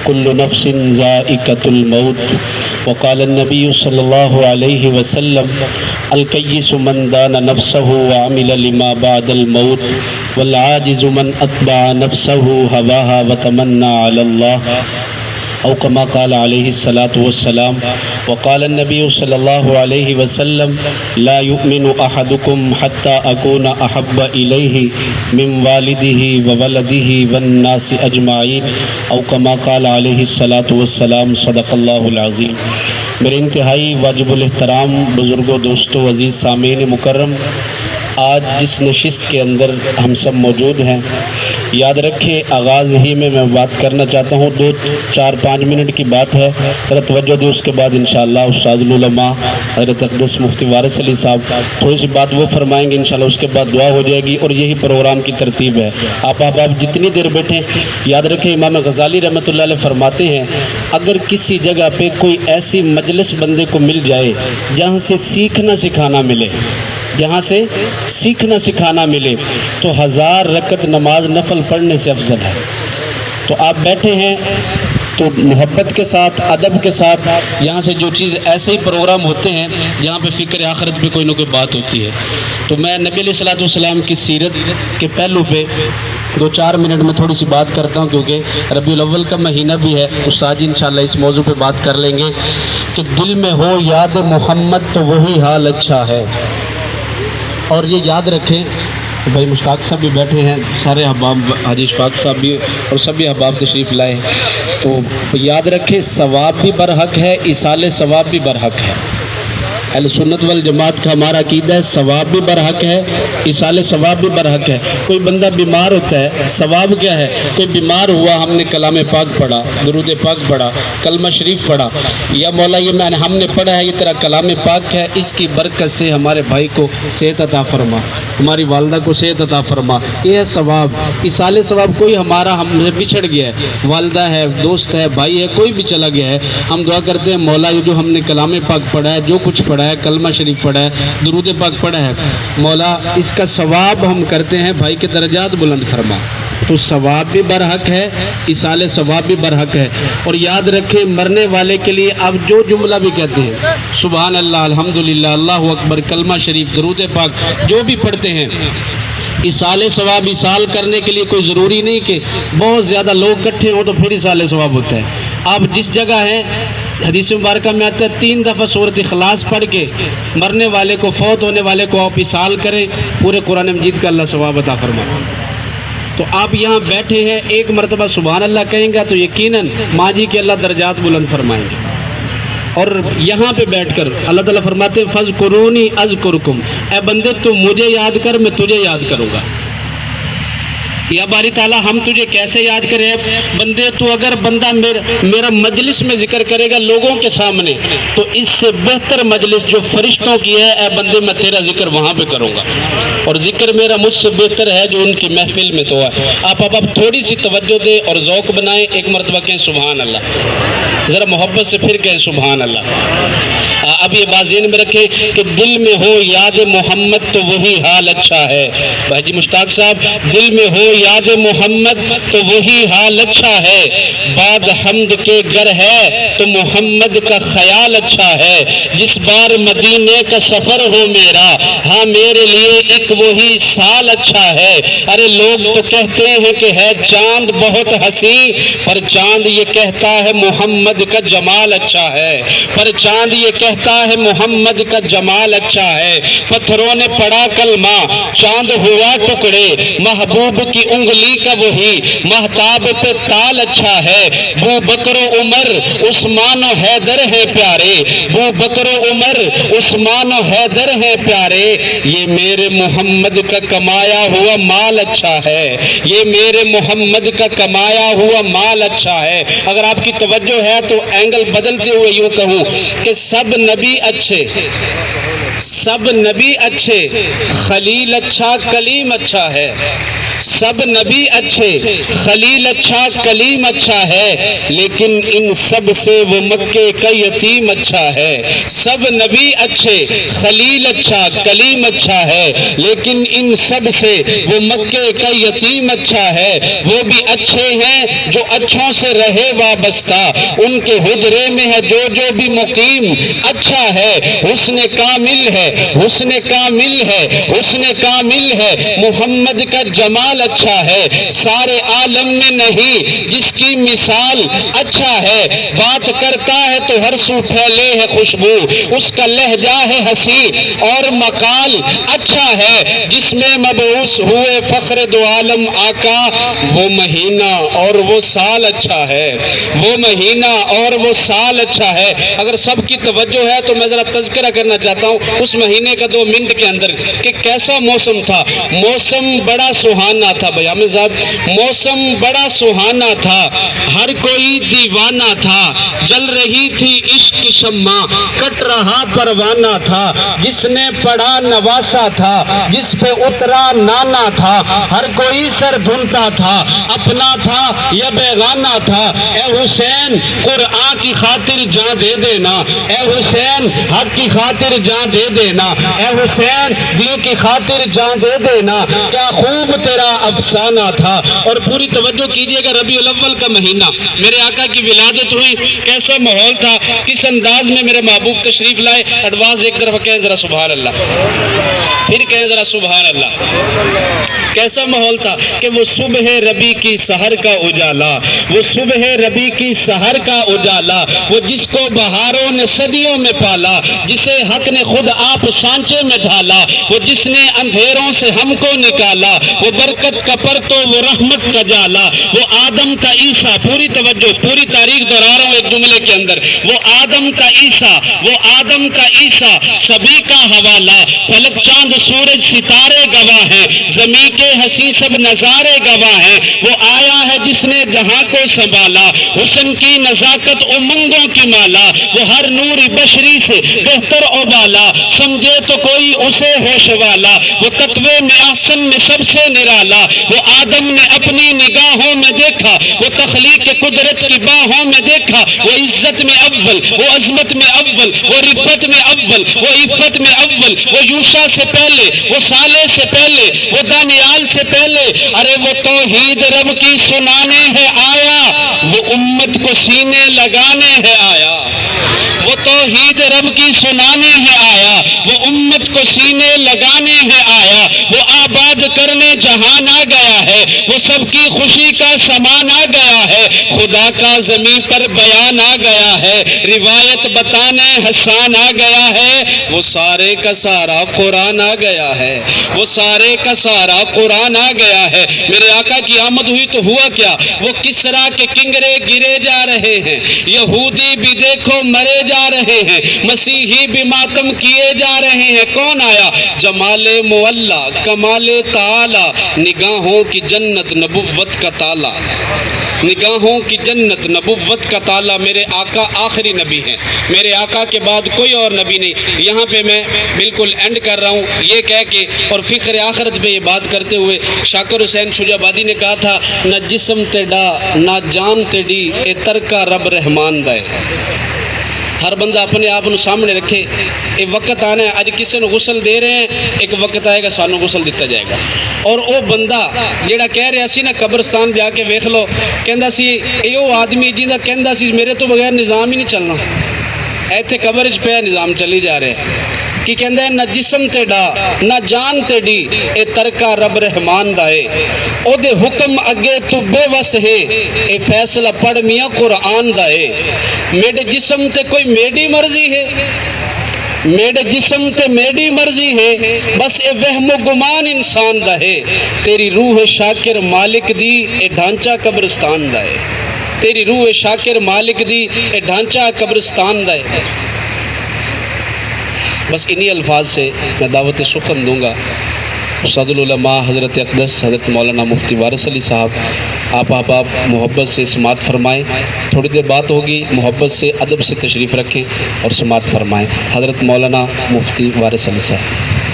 كل نفس ذائقة الموت وقال النبي صلى الله عليه وسلم الكيس من دان نفسه وعمل لما بعد الموت والعاجز من أتبع نفسه هواها وتمنى على الله أو كما قال عليه الصلاة والسلام وقال النبي صلى الله عليه وسلم لا يؤمن أحدكم حتى أكون أحب إليه من والده وولده والناس أجمعين أو كما قال عليه الصلاة والسلام صدق الله العظيم۔ میرے انتہائی واجب الاحترام بزرگوں، دوستوں، عزیز سامعین مکرم، آج جس نشست کے اندر ہم سب موجود ہیں، یاد رکھیں آغاز ہی میں بات کرنا چاہتا ہوں، 2-4-5 منٹ کی بات ہے، ذرا توجہ دیں۔ اس کے بعد انشاءاللہ استاد العلماء حضرت اقدس مفتی وارث علی صاحب تھوڑی سی بات وہ فرمائیں گے انشاءاللہ، اس کے بعد دعا ہو جائے گی، اور یہی پروگرام کی ترتیب ہے۔ آپ جتنی دیر بیٹھیں، یاد رکھیں امام غزالی رحمۃ اللہ علیہ فرماتے ہیں اگر کسی جگہ پہ کوئی ایسی مجلس بندے کو مل جائے جہاں سے سیکھنا سکھانا ملے، جہاں سے سیکھنا سکھانا ملے، تو 1000 رکعت نماز نفل پڑھنے سے افضل ہے۔ تو آپ بیٹھے ہیں تو محبت کے ساتھ، ادب کے ساتھ، یہاں سے جو چیز ایسے ہی پروگرام ہوتے ہیں جہاں پہ فکر آخرت پہ کوئی نہ کوئی بات ہوتی ہے، تو میں نبی علیہ الصلوۃ والسلام کی سیرت کے پہلو پہ 2-4 منٹ میں تھوڑی سی بات کرتا ہوں، کیونکہ ربیع الاول کا مہینہ بھی ہے۔ استاد جی انشاءاللہ اس موضوع پہ بات کر لیں گے کہ دل میں ہو یاد محمد تو وہی حال اچھا ہے۔ اور یہ یاد رکھیں، بھائی مشتاق صاحب بھی بیٹھے ہیں، سارے احباب، حاجی اشفاق صاحب بھی اور سبھی احباب تشریف لائے، تو یاد رکھیں ثواب بھی برحق ہے، ایصال ثواب بھی برحق ہے۔ اہل سنت والجماعت کا ہمارا عقیدہ ہے ثواب بھی برحق ہے، ایصال ثواب بھی برحق ہے۔ کوئی بندہ بیمار ہوتا ہے، ثواب کیا ہے؟ کوئی بیمار ہوا، ہم نے کلام پاک پڑھا، درود پاک پڑھا، کلمہ شریف پڑھا، یا مولا یہ ہم نے پڑھا ہے، یہ تیرا کلام پاک ہے، اس کی برکت سے ہمارے بھائی کو صحت عطا فرما، ہماری والدہ کو صحت عطا فرما، یہ ہے ثواب۔ ایصال ثواب کوئی ہمارا ہم سے بچھڑ گیا ہے، والدہ ہے، دوست ہے، بھائی ہے، کوئی بھی چلا گیا ہے، ہم دعا کرتے ہیں مولا یہ جو ہم نے کلام پاک پڑھا ہے، جو کچھ پڑھا ہے، کلمہ شریف پڑھا ہے، درود پاک پڑھا ہے، مولا اس کا ثواب ہم کرتے ہیں بھائی کے درجات بلند فرما۔ تو ثواب بھی برحق ہے، ایصال ثواب بھی برحق ہے۔ اور یاد رکھیں مرنے والے کے لیے آپ جو جملہ بھی کہتے ہیں، سبحان اللہ، الحمدللہ، اللہ اکبر، کلمہ شریف، درود پاک جو بھی پڑھتے ہیں، ایصال ثواب ایصال کرنے کے لیے کوئی ضروری نہیں کہ بہت زیادہ لوگ اکٹھے ہوں تو پھر ایصال ثواب ہوتا ہے۔ آپ جس جگہ ہیں، حدیث مبارکہ میں آتا ہے 3 دفعہ سورۃ اخلاص پڑھ کے مرنے والے کو، فوت ہونے والے کو آپ ایصال کریں، پورے قرآن مجید کا اللہ ثواب عطا فرمائے۔ تو آپ یہاں بیٹھے ہیں، ایک مرتبہ سبحان اللہ کہیں گا تو یقیناً ماں جی کے اللہ درجات بلند فرمائیں گے۔ اور یہاں پہ بیٹھ کر اللہ تعالیٰ فرماتے ہیں فَاذْكُرُونِي أَذْكُرْكُمْ، اے بندے تو مجھے یاد کر، میں تجھے یاد کروں گا۔ یا باری تعالیٰ ہم تجھے کیسے یاد کریں؟ بندے تو اگر بندہ میرا مجلس میں ذکر کرے گا لوگوں کے سامنے، تو اس سے بہتر مجلس جو فرشتوں کی ہے، اے بندے میں تیرا ذکر وہاں پہ کروں گا، اور ذکر میرا مجھ سے بہتر ہے جو ان کی محفل میں تو ہے۔ آپ تھوڑی سی توجہ دیں اور ذوق بنائیں، ایک مرتبہ کہیں سبحان اللہ، ذرا محبت سے پھر کہیں سبحان اللہ۔ اب یہ بات ذہن میں رکھیں کہ دل میں ہو یاد محمد تو وہی حال اچھا ہے۔ بھائی جی مشتاق صاحب، دل میں ہو یاد محمد تو وہی حال اچھا ہے، بعد حمد کے گر ہے تو محمد کا خیال اچھا ہے، جس بار مدینے کا سفر ہو میرا، ہاں میرے لیے ایک وہی سال اچھا ہے۔ ارے لوگ تو کہتے ہیں کہ ہے چاند بہت حسین، پر چاند یہ کہتا ہے محمد کا جمال اچھا ہے، پر چاند یہ کہتا ہے محمد کا جمال اچھا ہے۔ پتھروں نے پڑھا کلمہ، چاند ہوا ٹکڑے، محبوب کی انگلی کا وہی مہتاب پہ تال اچھا ہے۔ بو بکر و عمر عثمان و حیدر ہیں پیارے، بو بکر و عمر عثمان و حیدر ہیں پیارے، یہ میرے محمد کا کمایا ہوا مال اچھا ہے، یہ میرے محمد کا کمایا ہوا مال اچھا ہے۔ اگر آپ کی توجہ ہے تو اینگل بدلتے ہوئے یوں کہوں کہ سب نبی اچھے، سب نبی اچھے، خلیل اچھا کلیم اچھا ہے۔ سب نبی اچھے، خلیل اچھا کلیم اچھا ہے، لیکن ان سب سے وہ مکے کا یتیم اچھا ہے۔ سب نبی اچھے، خلیل اچھا کلیم اچھا ہے، لیکن ان سب سے وہ مکے کا یتیم اچھا ہے۔ وہ بھی اچھے ہیں جو اچھوں سے رہے وابستہ، ان کے حجرے میں ہے جو بھی مقیم اچھا ہے۔ حسن کامل ہے، حسن کامل ہے، حسن کامل ہے، محمد کا جمال اچھا ہے۔ سارے عالم میں نہیں جس کی مثال اچھا ہے، بات کرتا ہے تو ہر سو پھیلے ہے خوشبو، اس کا لہجہ ہے ہنسی اور مقال اچھا ہے، جس میں مبعوث ہوئے فخر دو عالم آقا۔ وہ مہینہ اور وہ سال اچھا ہے، وہ مہینہ اور وہ سال اچھا ہے۔ اگر سب کی توجہ ہے تو میں ذرا تذکرہ کرنا چاہتا ہوں اس مہینے کا 2 منٹ کے اندر کہ کیسا موسم تھا۔ موسم بڑا سہانا تھا بھائی عامر صاحب، موسم بڑا سہانا تھا، ہر کوئی دیوانہ تھا، جل رہی تھی عشق شمع، کٹ رہا پروانہ تھا، جس نے پڑھا نواسا تھا، جس پہ اترا نانا تھا، ہر کوئی سر دھنتا تھا، اپنا تھا یا بیگانہ تھا۔ اے حسین قرآن کی خاطر جان دے دینا، اے حسین حق کی خاطر جان دے دینا، اے حسین دین کی خاطر جان دے دینا، کیا خوب تیرا افسانہ تھا۔ اور پوری توجہ کیجئے گا، ربیع الاول کا مہینہ، میرے آقا کی ولادت ہوئی، کیسا ماحول تھا، کس انداز میں میرے محبوب تشریف لائے۔ ایڈوانس ایک طرف کہیں ذرا سبحان اللہ، پھر کہیں ذرا سبحان اللہ۔ کیسا ماحول تھا کہ وہ صبح ربیع کی سحر کا اجالا، وہ صبح ربیع کی سحر کا اجالا، وہ جس کو بہاروں نے صدیوں میں پالا، جسے حق نے خود آپ سانچے میں ڈھالا، وہ جس نے اندھیروں سے ہم کو نکالا، وہ برکت کا پرتو وہ رحمت کا جالا، وہ آدم کا عیسیٰ، پوری توجہ، پوری تاریخ دہرا رہا ہوں ایک جملے کے اندر، وہ آدم کا عیسیٰ، وہ آدم کا عیسیٰ سبھی کا حوالہ، فلک چاند سورج ستارے گواہ ہیں، زمین کے حسین سب نظارے گواہ ہیں، وہ آیا ہے جس نے جہاں کو سنبھالا، حسن کی نزاکت امنگوں کی مالا، وہ ہر نور بشری سے بہتر ابالا، سمجھے تو کوئی اسے ہوش والا، وہ تقوی میں احسن میں سب سے نرالا، وہ آدم نے اپنی نگاہوں میں دیکھا، وہ تخلیق قدرت کی باہوں میں دیکھا، وہ عزت میں اول، وہ عظمت میں اول، وہ رفت میں اول، وہ عفت میں اول، وہ یوشا سے پہلے، وہ صالح سے پہلے، وہ دانیال سے پہلے، ارے وہ توحید رب کی سنانے ہے آیا، وہ امت کو سینے لگانے ہے آیا، وہ توحید رب کی سنانے ہے آیا، وہ امت کو سینے لگانے ہے آیا، وہ آباد کرنے جہان آ گیا ہے، وہ سب کی خوشی کا سامان آ گیا ہے، خدا کا زمین پر بیان آ گیا ہے، روایت بتانے حسان آ گیا ہے، وہ سارے کا سارا قرآن آ گیا ہے، وہ سارے کا سارا قرآن آ گیا ہے۔ میرے آقا کی آمد ہوئی تو ہوا کیا، وہ کسرا کے کنگرے گرے جا رہے ہیں، یہودی بھی دیکھو مرے جا رہے ہیں، مسیحی بھی ماتم کیے جا رہے ہیں، کون آیا؟ جمال معلا، کمال تعالی، نگاہوں کی جنت نبوت کا تالا، نگاہوں کی جنت نبوت کا تالا۔ میرے آقا آخری نبی ہیں، میرے آقا کے بعد کوئی اور نبی نہیں۔ یہاں پہ میں بالکل اینڈ کر رہا ہوں یہ کہہ کے، اور فکر آخرت پہ یہ بات کرتے ہوئے، شاکر حسین شجاع آبادی نے کہا تھا، نہ جسم تے ڈا نہ جان تے ڈی، اے ترکا رب رحمان دے۔ ہر بندہ اپنے آپ کو سامنے رکھے، ایک وقت آنا ہے، آج کسی نے غسل دے رہے ہیں، ایک وقت آئے گا سانو غسل دیتا جائے گا۔ اور وہ بندہ جیڑا کہہ رہا سی نا قبرستان جا کے ویکھ لو، کہندا سی ایو آدمی جیندا کہندا سی میرے تو بغیر نظام ہی نہیں چلنا، ایتھے قبر وچ پیا نظام چلی جا رہے ہیں۔ کی کہندا ہے نہ جسم تے ڈا نہ جان تے ڈی، اے ترکا رب رحمان دا اے، او دے حکم اگے تو بے وس ہے، اے فیصلہ پڑھ میاں قرآن دا اے۔ میرے جسم تے کوئی میری مرضی ہے، میرے جسم تے میری مرضی ہے، بس اے وہم و گمان انسان دا ہے، تیری روح شاکر مالک دی اے ڈھانچہ قبرستان دا ہے، تیری روح شاکر مالک دی اے ڈھانچہ قبرستان دا ہے۔ بس انہی الفاظ سے میں دعوت سخن دوں گا۔ استاد العلماء حضرت اقدس حضرت مولانا مفتی وارث علی صاحب آپ احباب محبت سے سماعت فرمائیں، تھوڑی دیر بات ہوگی، محبت سے ادب سے تشریف رکھیں اور سماعت فرمائیں۔ حضرت مولانا مفتی وارث علی صاحب۔